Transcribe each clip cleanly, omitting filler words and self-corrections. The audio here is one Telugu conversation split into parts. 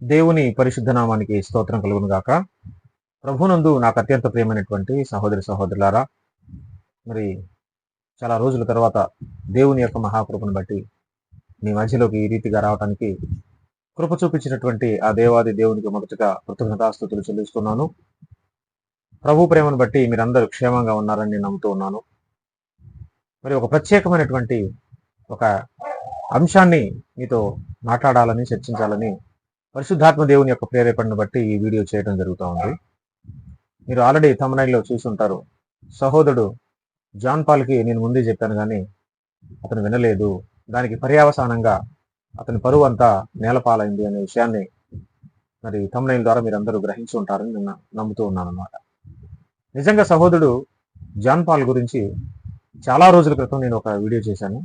దేవుని పరిశుద్ధ నామానికి స్తోత్రం కలుగును గాక. ప్రభునందు నాకు అత్యంత ప్రియమైనటువంటి సహోదరి సహోదరులారా, మరి చాలా రోజుల తర్వాత దేవుని యొక్క మహాకృపను బట్టి మీ మధ్యలోకి ఈ రీతిగా రావడానికి కృప చూపించినటువంటి ఆ దేవాది దేవునికి మొదటగా కృతజ్ఞతాస్తుతులు చెల్లిస్తున్నాను. ప్రభు ప్రేమను బట్టి మీరందరూ క్షేమంగా ఉన్నారని నేను నమ్ముతూ ఉన్నాను. మరి ఒక ప్రత్యేకమైనటువంటి ఒక అంశాన్ని మీతో మాట్లాడాలని, చర్చించాలని పరిశుద్ధాత్మ దేవుని యొక్క ప్రేరేపణను బట్టి ఈ వీడియో చేయడం జరుగుతూ ఉంది. మీరు ఆల్రెడీ తమ్నైల్లో చూసి ఉంటారు. సహోదరుడు జాన్ పాల్కి నేను ముందే చెప్పాను, కానీ అతను వినలేదు. దానికి పర్యావసానంగా అతని పరువు అంతా నేలపాలైంది అనే విషయాన్ని మరి తమ్నైల్ ద్వారా మీరు అందరూ గ్రహించి ఉంటారని నేను నమ్ముతూ ఉన్నాను అన్నమాట. నిజంగా సహోదరుడు జాన్ పాల్ గురించి చాలా రోజుల క్రితం నేను ఒక వీడియో చేశాను.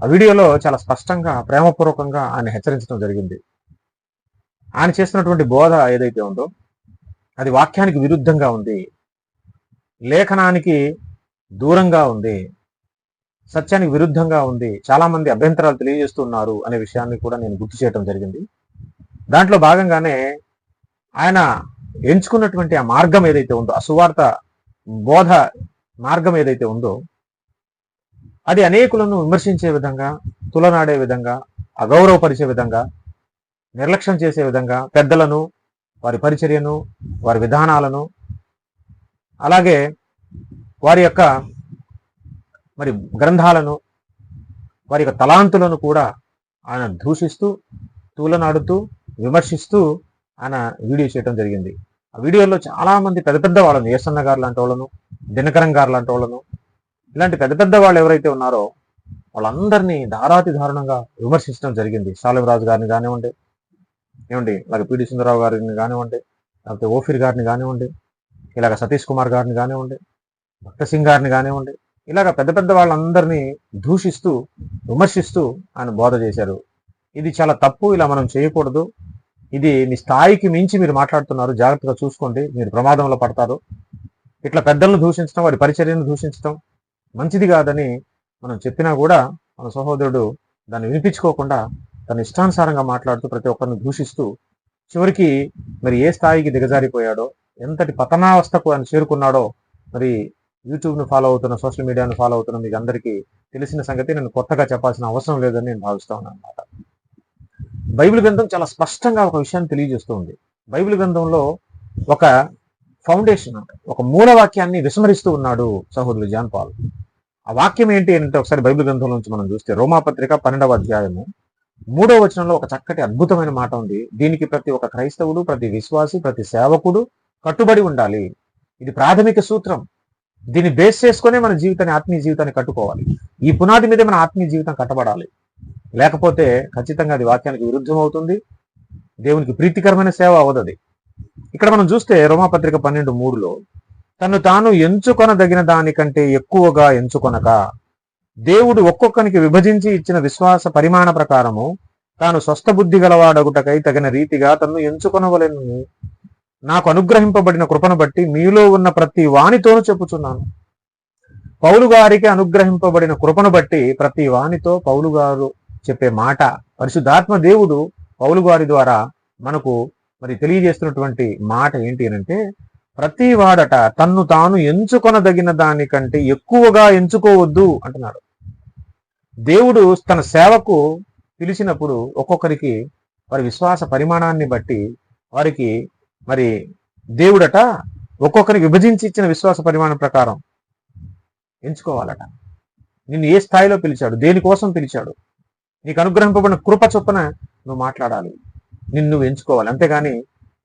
ఆ వీడియోలో చాలా స్పష్టంగా, ప్రేమపూర్వకంగా ఆయన హెచ్చరించడం జరిగింది. ఆయన చేస్తున్నటువంటి బోధ ఏదైతే ఉందో అది వాక్యానికి విరుద్ధంగా ఉంది, లేఖనానికి దూరంగా ఉంది, సత్యానికి విరుద్ధంగా ఉంది, చాలా మంది అభ్యంతరాలు తెలియజేస్తున్నారు అనే విషయాన్ని కూడా నేను గుర్తు చేయడం జరిగింది. దాంట్లో భాగంగానే ఆయన ఎంచుకున్నటువంటి ఆ మార్గం ఏదైతే ఉందో, ఆ సువార్త బోధ మార్గం ఏదైతే ఉందో అది అనేకులను విమర్శించే విధంగా, తులనాడే విధంగా, అగౌరవపరిచే విధంగా, నిర్లక్ష్యం చేసే విధంగా పెద్దలను, వారి పరిచర్యను, వారి విధానాలను, అలాగే వారి యొక్క మరి గ్రంథాలను, వారి యొక్క తలాంతులను కూడా ఆయన దూషిస్తూ, తూలనాడుతూ, విమర్శిస్తూ ఆయన వీడియో చేయడం జరిగింది. ఆ వీడియోలో చాలా మంది పెద్ద పెద్ద వాళ్ళను, ఏసన్న గారు లాంటి వాళ్ళను, దినకరం గారు లాంటి వాళ్ళను, ఇలాంటి పెద్ద పెద్ద వాళ్ళు ఎవరైతే ఉన్నారో వాళ్ళందరినీ దారాతి దారుణంగా విమర్శించడం జరిగింది. సాలెం రాజు గారిని కానివ్వండి, అలాగే పిడి సుందరరావు గారిని కానివ్వండి, లేకపోతే ఓఫీర్ గారిని కానివ్వండి, ఇలాగ సతీష్ కుమార్ గారిని కానివ్వండి, భక్త సింగ్ గారిని కానివ్వండి, ఇలాగ పెద్ద పెద్ద వాళ్ళందరినీ దూషిస్తూ, విమర్శిస్తూ ఆయన బోధ చేశారు. ఇది చాలా తప్పు, ఇలా మనం చేయకూడదు, ఇది మీ స్థాయికి మించి మీరు మాట్లాడుతున్నారు, జాగ్రత్తగా చూసుకోండి, మీరు ప్రమాదంలో పడతారు, ఇట్లా పెద్దలను దూషించడం, వారి పరిచర్యను దూషించడం మంచిది కాదని మనం చెప్పినా కూడా మన సహోదరుడు దాన్ని వినిపించుకోకుండా తన ఇష్టానుసారంగా మాట్లాడుతూ ప్రతి ఒక్కరిని దూషిస్తూ చివరికి మరి ఏ స్థాయికి దిగజారిపోయాడో, ఎంతటి పతనావస్థకు ఆయన చేరుకున్నాడో మరి యూట్యూబ్ను ఫాలో అవుతున్న, సోషల్ మీడియాను ఫాలో అవుతున్న మీకు అందరికీ తెలిసిన సంగతి, నేను కొత్తగా చెప్పాల్సిన అవసరం లేదని నేను భావిస్తా ఉన్నాను అన్నమాట. బైబిల్ గ్రంథం చాలా స్పష్టంగా ఒక విషయాన్ని తెలియజేస్తూ ఉంది. బైబిల్ గ్రంథంలో ఒక ఫౌండేషన్, ఒక మూల వాక్యాన్ని విస్మరిస్తూ ఉన్నాడు సహోదరుడు జాన్ పాల్. ఆ వాక్యం ఏంటి అంటే ఒకసారి బైబిల్ గ్రంథంలో నుంచి మనం చూస్తే రోమాపత్రిక 12వ అధ్యాయము 3వ వచనంలో ఒక చక్కటి అద్భుతమైన మాట ఉంది. దీనికి ప్రతి ఒక్క క్రైస్తవుడు, ప్రతి విశ్వాసి, ప్రతి సేవకుడు కట్టుబడి ఉండాలి. ఇది ప్రాథమిక సూత్రం. దీన్ని బేస్ చేసుకునే మన జీవితాన్ని, ఆత్మీయ జీవితాన్ని కట్టుకోవాలి. ఈ పునాది మీదే మన ఆత్మీయ జీవితం కట్టబడాలి. లేకపోతే ఖచ్చితంగా అది వాక్యానికి విరుద్ధం అవుతుంది, దేవునికి ప్రీతికరమైన సేవ అవదది. ఇక్కడ మనం చూస్తే రోమాపత్రిక 12:3లో తను తాను ఎంచుకొనదగిన దానికంటే ఎక్కువగా ఎంచుకొనక దేవుడు ఒక్కొక్కనికి విభజించి ఇచ్చిన విశ్వాస పరిమాణ ప్రకారము తాను స్వస్థ బుద్ధి గలవాడగుటకై తగిన రీతిగా తను ఎంచుకొనవలెను నాకు అనుగ్రహింపబడిన కృపను బట్టి మీలో ఉన్న ప్రతి వానితోనూ చెప్పుచున్నాను. పౌలు గారికి అనుగ్రహింపబడిన కృపను బట్టి ప్రతి వానితో పౌలు గారు చెప్పే మాట, పరిశుద్ధాత్మ దేవుడు పౌలు గారి ద్వారా మనకు మరి తెలియజేస్తున్నటువంటి మాట ఏంటి అంటే, ప్రతి వాడట తన్ను తాను ఎంచుకొనదగిన దానికంటే ఎక్కువగా ఎంచుకోవద్దు అంటున్నాడు. దేవుడు తన సేవకు పిలిచినప్పుడు ఒక్కొక్కరికి వారి విశ్వాస పరిమాణాన్ని బట్టి వారికి మరి దేవుడట ఒక్కొక్కరికి విభజించి ఇచ్చిన విశ్వాస పరిమాణం ప్రకారం ఎంచుకోవాలట. నిన్ను ఏ స్థాయిలో పిలిచాడు, దేనికోసం పిలిచాడు, నీకు అనుగ్రహింపబడిన కృప చొప్పున నువ్వు మాట్లాడాలి, నిన్ను ఎంచుకోవాలి. అంతేగాని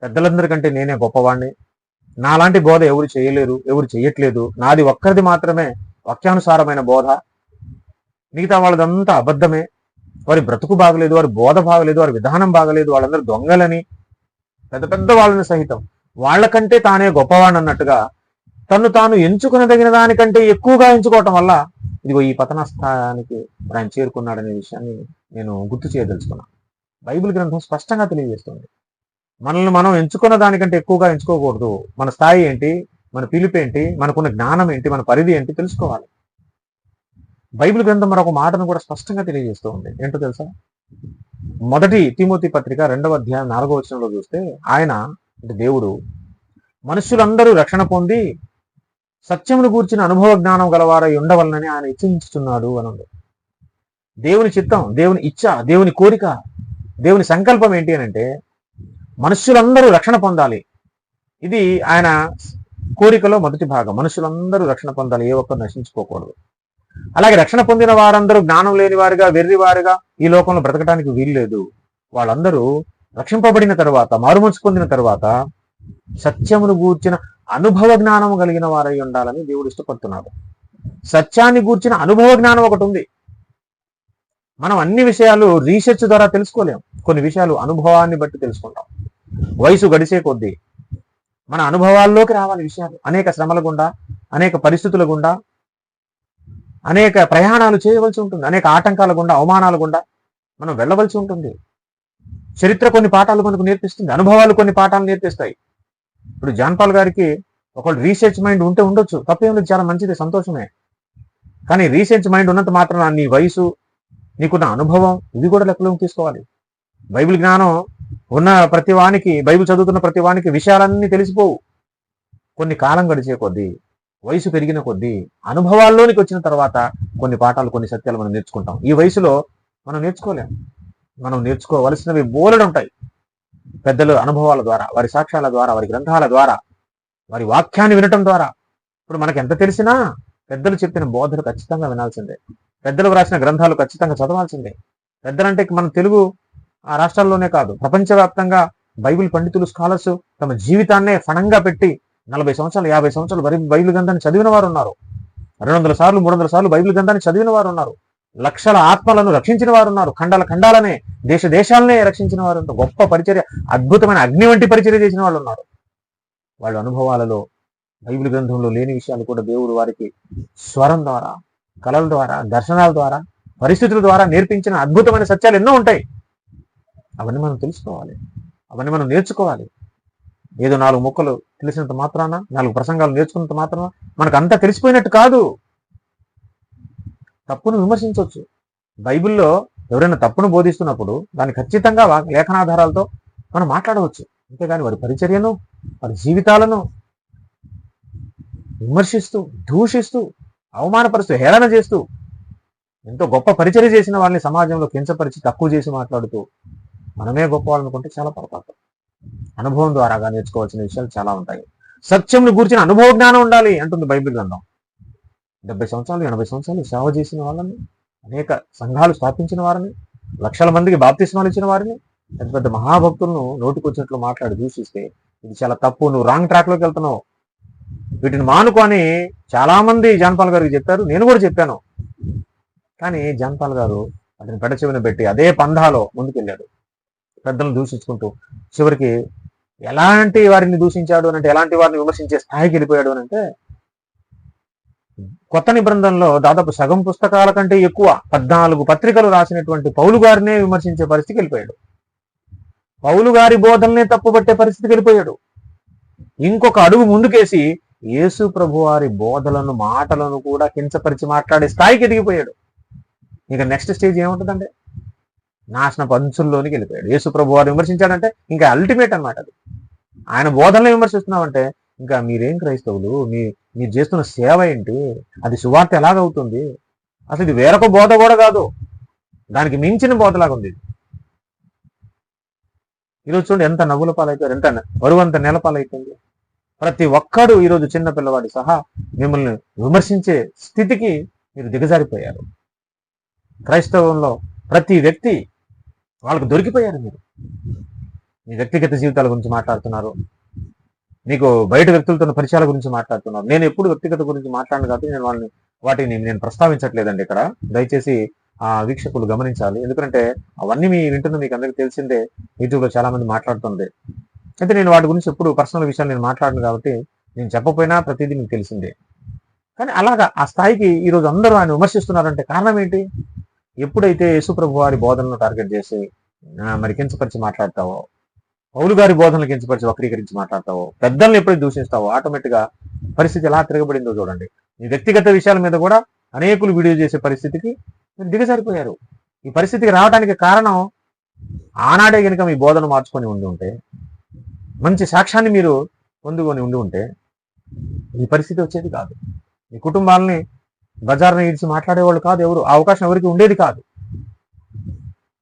పెద్దలందరికంటే నేనే గొప్పవాడిని, నాలాంటి బోధ ఎవరు చేయలేరు, ఎవరు చేయట్లేదు, నాది ఒక్కరిది మాత్రమే వాక్యానుసారమైన బోధ, మిగతా వాళ్ళదంతా అబద్ధమే, వారి బ్రతుకు బాగలేదు, వారి బోధ బాగలేదు, వారి విధానం బాగలేదు, వాళ్ళందరూ దొంగలని, పెద్ద పెద్ద వాళ్ళని సహితం వాళ్ళకంటే తానే గొప్పవాడు అన్నట్టుగా తను తాను ఎంచుకునదగిన దానికంటే ఎక్కువగా ఎంచుకోవటం వల్ల ఇదిగో ఈ పతన స్థానానికి ఆయన చేరుకున్నాడనే విషయాన్ని నేను గుర్తు చేయదలుచుకున్నాను. బైబిల్ గ్రంథం స్పష్టంగా తెలియజేస్తుంది. మనల్ని మనం ఎంచుకున్న దానికంటే ఎక్కువగా ఎంచుకోకూడదు. మన స్థాయి ఏంటి, మన పిలుపు ఏంటి, మనకున్న జ్ఞానం ఏంటి, మన పరిధి ఏంటి తెలుసుకోవాలి. బైబిల్ గ్రంథం మరొక మాటను కూడా స్పష్టంగా తెలియజేస్తూ ఉంది. ఏంటో తెలుసా? మొదటి తిమోతి పత్రిక 2వ అధ్యాయం 4వ వచనంలో చూస్తే ఆయన అంటే దేవుడు మనుషులందరూ రక్షణ పొంది సత్యమును గూర్చిన అనుభవ జ్ఞానం గలవారై ఉండవలనని ఆయన ఇచ్ఛించుతున్నాడు అని ఉంది. దేవుని చిత్తం, దేవుని ఇచ్చ, దేవుని కోరిక, దేవుని సంకల్పం ఏంటి అని అంటే మనుషులందరూ రక్షణ పొందాలి. ఇది ఆయన కోరికలో మొదటి భాగం. మనుషులందరూ రక్షణ పొందాలి, ఏ ఒక్కరు నశించుకోకూడదు. అలాగే రక్షణ పొందిన వారందరూ జ్ఞానం లేని వారుగా, వెర్రివారుగా ఈ లోకంలో బ్రతకడానికి వీల్లేదు. వాళ్ళందరూ రక్షింపబడిన తరువాత, మారుమనసు పొందిన తరువాత సత్యమును గూర్చిన అనుభవ జ్ఞానం కలిగిన వారై ఉండాలని దేవుడు ఇష్టపడుతున్నాడు. సత్యాన్ని గూర్చిన అనుభవ జ్ఞానం ఒకటి ఉంది. మనం అన్ని విషయాలు రీసెర్చ్ ద్వారా తెలుసుకోలేం. కొన్ని విషయాలు అనుభవాన్ని బట్టి తెలుసుకుంటాం. వయసు గడిచే కొద్దీ మన అనుభవాల్లోకి రావాలి విషయాలు. అనేక శ్రమల గుండా, అనేక పరిస్థితుల గుండా, అనేక ప్రయాణాలు చేయవలసి ఉంటుంది. అనేక ఆటంకాల గుండా, అవమానాల గుండా మనం వెళ్ళవలసి ఉంటుంది. చరిత్ర కొన్ని పాఠాలు మనకు నేర్పిస్తుంది, అనుభవాలు కొన్ని పాఠాలు నేర్పిస్తాయి. ఇప్పుడు జాన్పాల్ గారికి ఒకళ్ళు రీసెర్చ్ మైండ్ ఉంటే ఉండొచ్చు, తప్పేం లేదు, చాలా మంచిది, సంతోషమే. కానీ రీసెర్చ్ మైండ్ ఉన్నంత మాత్రం నీ వయసు, నీకున్న అనుభవం, ఇవి కూడా లెక్కలోకి తీసుకోవాలి. బైబిల్ జ్ఞానం ఉన్న ప్రతి వానికి, బైబిల్ చదువుతున్న ప్రతి వానికి విషయాలన్నీ తెలిసిపోవు. కొన్ని కాలం గడిచే కొద్దీ, వయసు పెరిగిన కొద్దీ, అనుభవాల్లోనికి వచ్చిన తర్వాత కొన్ని పాఠాలు, కొన్ని సత్యాలు మనం నేర్చుకుంటాం. ఈ వయసులో మనం నేర్చుకోలేం. మనం నేర్చుకోవలసినవి బోలెడు ఉంటాయి. పెద్దల అనుభవాల ద్వారా, వారి సాక్ష్యాల ద్వారా, వారి గ్రంథాల ద్వారా, వారి వాక్యాన్ని వినటం ద్వారా. ఇప్పుడు మనకు ఎంత తెలిసినా పెద్దలు చెప్పిన బోధలు ఖచ్చితంగా వినాల్సిందే. పెద్దలు రాసిన గ్రంథాలు ఖచ్చితంగా చదవాల్సిందే. పెద్దలంటే మన తెలుగు ఆ రాష్ట్రాల్లోనే కాదు, ప్రపంచవ్యాప్తంగా బైబిల్ పండితులు, స్కాలర్స్ తమ జీవితాన్నే ఫణంగా పెట్టి 40 సంవత్సరాలు, 50 సంవత్సరాలు బైబిల్ గ్రంథాన్ని చదివిన వారు ఉన్నారు. 200 సార్లు, 300 సార్లు బైబిల్ గ్రంథాన్ని చదివిన వారు ఉన్నారు. లక్షల ఆత్మలను రక్షించిన వారు ఉన్నారు. ఖండాలనే, దేశాలనే రక్షించిన వారు ఉన్నారు. గొప్ప పరిచర్య, అద్భుతమైన అగ్ని వంటి పరిచర్య చేసిన వాళ్ళు ఉన్నారు. వాళ్ళ అనుభవాలలో బైబిల్ గ్రంథంలో లేని విషయాలు కూడా దేవుడు వారికి స్వరం ద్వారా, కళల ద్వారా, దర్శనాల ద్వారా, పరిస్థితుల ద్వారా నేర్పించిన అద్భుతమైన సత్యాలు ఎన్నో ఉంటాయి. అవన్నీ మనం తెలుసుకోవాలి, అవన్నీ మనం నేర్చుకోవాలి. ఏదో 4 ముక్కలు తెలిసినంత మాత్రాన, 4 ప్రసంగాలు నేర్చుకున్నంత మాత్రాన మనకు అంతా తెలిసిపోయినట్టు కాదు. తప్పును విమర్శించవచ్చు. బైబిల్లో ఎవరైనా తప్పును బోధిస్తున్నప్పుడు దాన్ని ఖచ్చితంగా లేఖనాధారాలతో మనం మాట్లాడవచ్చు. అంతేగాని వారి పరిచర్యను, వారి జీవితాలను విమర్శిస్తూ, దూషిస్తూ, అవమానపరుస్తూ, హేళన చేస్తూ, ఎంతో గొప్ప పరిచర్య చేసిన వాళ్ళని సమాజంలో కించపరిచి, తక్కువ చేసి మాట్లాడుతూ మనమే గొప్ప వాళ్ళనుకుంటే చాలా పొరపాటు. అనుభవం ద్వారాగా నేర్చుకోవాల్సిన విషయాలు చాలా ఉంటాయి. సత్యంను గూర్చిన అనుభవ జ్ఞానం ఉండాలి అంటుంది బైబిల్ గ్రంథం. 70 సంవత్సరాలు, 80 సంవత్సరాలు సేవ చేసిన వాళ్ళని, అనేక సంఘాలు స్థాపించిన వారిని, లక్షల మందికి బాప్తిస్మాలు ఇచ్చిన వారిని, పెద్ద పెద్ద మహాభక్తులను నోటికొచ్చినట్లు మాట్లాడి దూషిస్తే ఇది చాలా తప్పు, నువ్వు రాంగ్ ట్రాక్ లోకి వెళ్తున్నావు, వీటిని మానుకొని చాలా మంది జాన్పాల్ గారికి చెప్పారు, నేను కూడా చెప్పాను. కానీ జాన్పాల్ గారు అతని పెడచెవిన పెట్టి అదే పంధాలో ముందుకెళ్ళాడు, పెద్దలను దూషించుకుంటూ. చివరికి ఎలాంటి వారిని దూషించాడు అంటే, ఎలాంటి వారిని విమర్శించే స్థాయికి వెళ్ళిపోయాడు అని అంటే, కొత్త నిబంధనలో దాదాపు సగం పుస్తకాల కంటే ఎక్కువ 14 పత్రికలు రాసినటువంటి పౌలు గారినే విమర్శించే పరిస్థితికి వెళ్ళిపోయాడు. పౌలు గారి బోధననే తప్పుపట్టే పరిస్థితికి వెళ్ళిపోయాడు. ఇంకొక అడుగు ముందుకేసి యేసు ప్రభు వారి బోధలను, మాటలను కూడా కించపరిచి మాట్లాడే స్థాయికి ఎదిగిపోయాడు. ఇక నెక్స్ట్ స్టేజ్ ఏముంటుందంటే నాశన పంచుల్లోనికి వెళ్ళిపోయాడు. యేసు ప్రభు వారు విమర్శించాడంటే ఇంకా అల్టిమేట్ అనమాట. అది ఆయన బోధనలు విమర్శిస్తున్నామంటే ఇంకా మీరేం క్రైస్తవులు, మీరు చేస్తున్న సేవ ఏంటి, అది సువార్త ఎలాగవుతుంది, అసలు ఇది వేరొక బోధ కూడా కాదు, దానికి మించిన బోధలాగా ఉంది. ఈరోజు చూడండి ఎంత నవ్వుల పాలైపోయారు, ఎంత బరువంత నెలపాలైపోయింది. ప్రతి ఒక్కడు ఈరోజు చిన్న పిల్లవాడి సహా మిమ్మల్ని విమర్శించే స్థితికి మీరు దిగజారిపోయారు. క్రైస్తవంలో ప్రతి వ్యక్తి వాళ్ళకు దొరికిపోయారు. మీరు మీ వ్యక్తిగత జీవితాల గురించి మాట్లాడుతున్నారు, మీకు బయట వ్యక్తులతో పరిచయాల గురించి మాట్లాడుతున్నారు. నేను ఎప్పుడు వ్యక్తిగత గురించి మాట్లాడను కాబట్టి నేను వాటిని ప్రస్తావించట్లేదండి ఇక్కడ. దయచేసి ఆ వీక్షకులు గమనించాలి. ఎందుకంటే అవన్నీ వింటున్న మీకు అందరికీ తెలిసిందే, యూట్యూబ్లో చాలా మంది మాట్లాడుతుంది. అయితే నేను వాటి గురించి ఎప్పుడు పర్సనల్ విషయాలు నేను మాట్లాడను కాబట్టి నేను చెప్పపోయినా ప్రతిదీ మీకు తెలిసిందే. కానీ అలాగా ఆ స్థాయికి ఈరోజు అందరూ ఆయన విమర్శిస్తున్నారంటే కారణం ఏంటి? ఎప్పుడైతే యేసుప్రభు వారి బోధనను టార్గెట్ చేసి మరి కించపరిచి మాట్లాడతావో, పౌలు గారి బోధనలు కించపరిచి వక్రీకరించి మాట్లాడతావో, పెద్దల్ని ఎప్పుడైతే దూషిస్తావో ఆటోమేటిక్గా పరిస్థితి ఎలా తిరగబడిందో చూడండి. మీ వ్యక్తిగత విషయాల మీద కూడా అనేకులు వీడియో చేసే పరిస్థితికి మీరు దిగజారిపోయారు. ఈ పరిస్థితికి రావడానికి కారణం ఆనాడే కనుక మీ బోధన మార్చుకొని ఉండి ఉంటే, మంచి సాక్ష్యాన్ని మీరు పొందుకొని ఉండి ఉంటే ఈ పరిస్థితి వచ్చేది కాదు. మీ కుటుంబాలని బజార్ని ఇడిచి మాట్లాడేవాళ్ళు కాదు ఎవరు, ఆ అవకాశం ఎవరికి ఉండేది కాదు.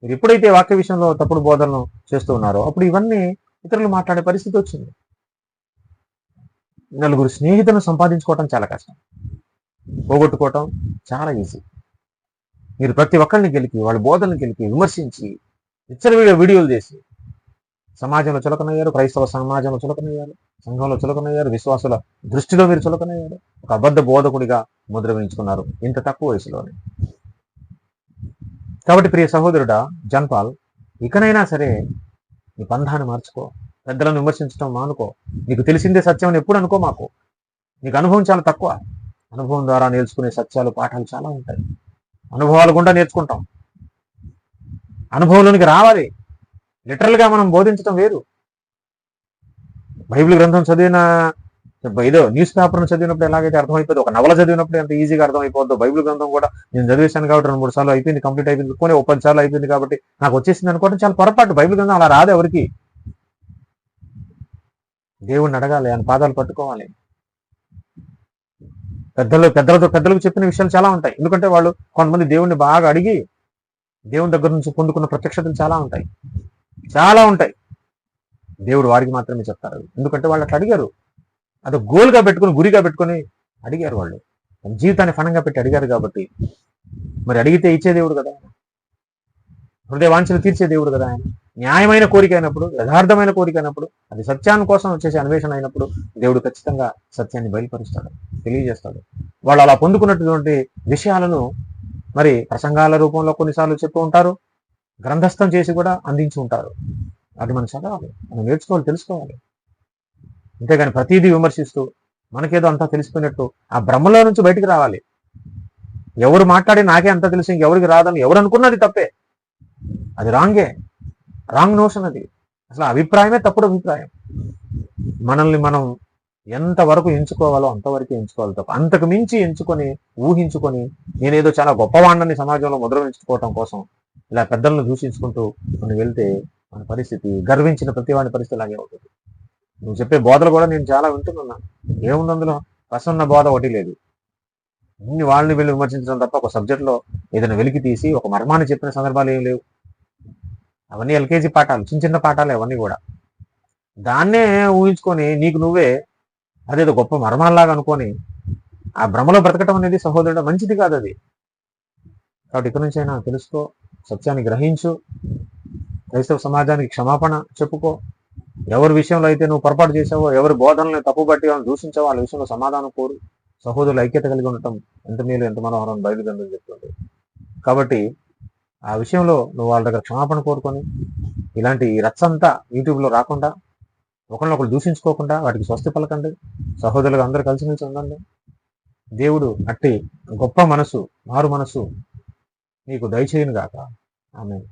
మీరు ఎప్పుడైతే వాక్య విషయంలో తప్పుడు బోధనలు చేస్తూ ఉన్నారో అప్పుడు ఇవన్నీ ఇతరులు మాట్లాడే పరిస్థితి వచ్చింది. నలుగురు స్నేహితులను సంపాదించుకోవటం చాలా కష్టం, పోగొట్టుకోవటం చాలా ఈజీ. మీరు ప్రతి ఒక్కరిని గెలిపి, వాళ్ళ బోధనలు గెలిపి, విమర్శించి, వీడియోలు చేసి సమాజంలో చులకనయ్యారు, క్రైస్తవ సమాజంలో చులకనయ్యారు, సంఘంలో చులకనయ్యారు, విశ్వాసుల దృష్టిలో మీరు చులకనయ్యారు, ఒక అబద్ధ బోధకుడిగా ముద్ర వేయించుకున్నారు ఇంత తక్కువ వయసులోనే. కాబట్టి ప్రియ సహోదరుడా జన్పాల్, ఇకనైనా సరే నీ పంధాన్ని మార్చుకో, పెద్దలను విమర్శించడం మానుకో. నీకు తెలిసిందే సత్యం అని ఎప్పుడు అనుకో మాకు. నీకు అనుభవం చాలా తక్కువ. అనుభవం ద్వారా నేర్చుకునే సత్యాలు, పాఠాలు చాలా ఉంటాయి. అనుభవాలు గుండా నేర్చుకుంటాం. అనుభవంలోనికి రావాలి. లిటరల్గా మనం బోధించడం వేరు. బైబిల్ గ్రంథం చదివిన ఏదో న్యూస్ పేపర్ను చదివినప్పుడు ఎలాగైతే అర్థమైపోతుంది, ఒక నవల చదివినప్పుడు ఎంత ఈజీగా అర్థమైపోద్దో, బైబిల్ గ్రంథం కూడా నేను చదివేశాను కాబట్టి 2-3 సార్లు అయిపోయింది, కంప్లీట్ అయిపోయింది, కొన్ని 10 సార్లు అయిపోయింది కాబట్టి నాకు వచ్చేసింది అనుకోవడం చాలా పొరపాటు. బైబిల్ గ్రంథం అలా రాదు ఎవరికి. దేవుణ్ణి అడగాలి, ఆయన పాదాలు పట్టుకోవాలి. పెద్దలకు చెప్పిన విషయాలు చాలా ఉంటాయి. ఎందుకంటే వాళ్ళు కొంతమంది దేవుణ్ణి బాగా అడిగి దేవుని దగ్గర నుంచి పొందుకున్న ప్రత్యక్షతలు చాలా ఉంటాయి. దేవుడు వారికి మాత్రమే చెప్తారు. ఎందుకంటే వాళ్ళు అట్లా అడిగారు, అది గోల్గా పెట్టుకుని, గురిగా పెట్టుకొని అడిగారు. వాళ్ళు జీవితాన్ని ఫణంగా పెట్టి అడిగారు కాబట్టి మరి అడిగితే ఇచ్చే దేవుడు కదా, హృదయ వాంఛలు తీర్చే దేవుడు కదా ఆయన. న్యాయమైన కోరిక అయినప్పుడు, యథార్థమైన కోరిక అయినప్పుడు, అది సత్యాన్ని కోసం వచ్చేసి అన్వేషణ అయినప్పుడు దేవుడు ఖచ్చితంగా సత్యాన్ని బయలుపరుస్తాడు, తెలియజేస్తాడు. వాళ్ళు అలా పొందుకున్నటువంటి విషయాలను మరి ప్రసంగాల రూపంలో కొన్నిసార్లు చెప్తూ ఉంటారు, గ్రంథస్థం చేసి కూడా అందించి ఉంటారు. అది మనం చదవాలి, మనం నేర్చుకోవాలి, తెలుసుకోవాలి. అంతేగాని ప్రతిదీ విమర్శిస్తూ మనకేదో అంతా తెలిసిపోయినట్టు ఆ భ్రమలో నుంచి బయటికి రావాలి. ఎవరు మాట్లాడి నాకే అంతా తెలుసు, ఇంకెవరికి రాదని ఎవరు అనుకున్నది తప్పే, అది రాంగ్ నోషన్. అది అసలు అభిప్రాయమే తప్పుడు అభిప్రాయం. మనల్ని మనం ఎంతవరకు ఎంచుకోవాలో అంతవరకు ఎంచుకోవాలి తప్ప అంతకు మించి ఎంచుకొని, ఊహించుకొని నేనేదో చాలా గొప్పవాణ్ణని సమాజంలో ముద్ర వేయించుకోవటం కోసం ఇలా పెద్దలను దూషించుకుంటూ మనం వెళ్తే మన పరిస్థితి, గర్వించిన ప్రతి వాడి పరిస్థితి లాగే అవుతుంది. నువ్వు చెప్పే బోధలు కూడా నేను చాలా వింటున్నాను. ఏముంది అందులో? ప్రసన్న బోధ ఒకటి లేదు. ఇన్ని వాళ్ళని వీళ్ళు విమర్శించడం తప్ప ఒక సబ్జెక్ట్లో ఏదైనా వెలికి తీసి ఒక మర్మాన్ని చెప్పిన సందర్భాలు ఏం లేవు. అవన్నీ ఎల్కేజీ పాఠాలు, చిన్న పాఠాలు అవన్నీ కూడా. దాన్నే ఊహించుకొని నీకు నువ్వే అదేదో గొప్ప మర్మాల్లాగా అనుకొని ఆ భ్రమలో బ్రతకటం అనేది సహోదరుడు మంచిది కాదు అది. కాబట్టి ఇక్కడి నుంచి అయినా తెలుసుకో, సత్యాన్ని గ్రహించు, క్రైస్తవ సమాజానికి క్షమాపణ చెప్పుకో. ఎవరి విషయంలో అయితే నువ్వు పొరపాటు చేసావో, ఎవరి బోధనల్ని తప్పుబట్టి వాళ్ళని దూషించావో వాళ్ళ విషయంలో సమాధానం కోరు. సహోదరులు ఐక్యత కలిగి ఉండటం ఎంత మేలు, ఎంత మనోహరం బైబిల్ గ్రంథం చెప్తుంది. కాబట్టి ఆ విషయంలో నువ్వు వాళ్ళ దగ్గర క్షమాపణ కోరుకొని ఇలాంటి రచ్చంతా యూట్యూబ్లో రాకుండా, ఒకరినొకరు దూషించుకోకుండా వాటికి స్వస్తి పలకండి. సహోదరులుగా అందరూ కలిసిమెలిసి ఉండండి. దేవుడు అట్టి గొప్ప మనసు, మారు మనసు నీకు దయచేయును గాక. ఆమేన్.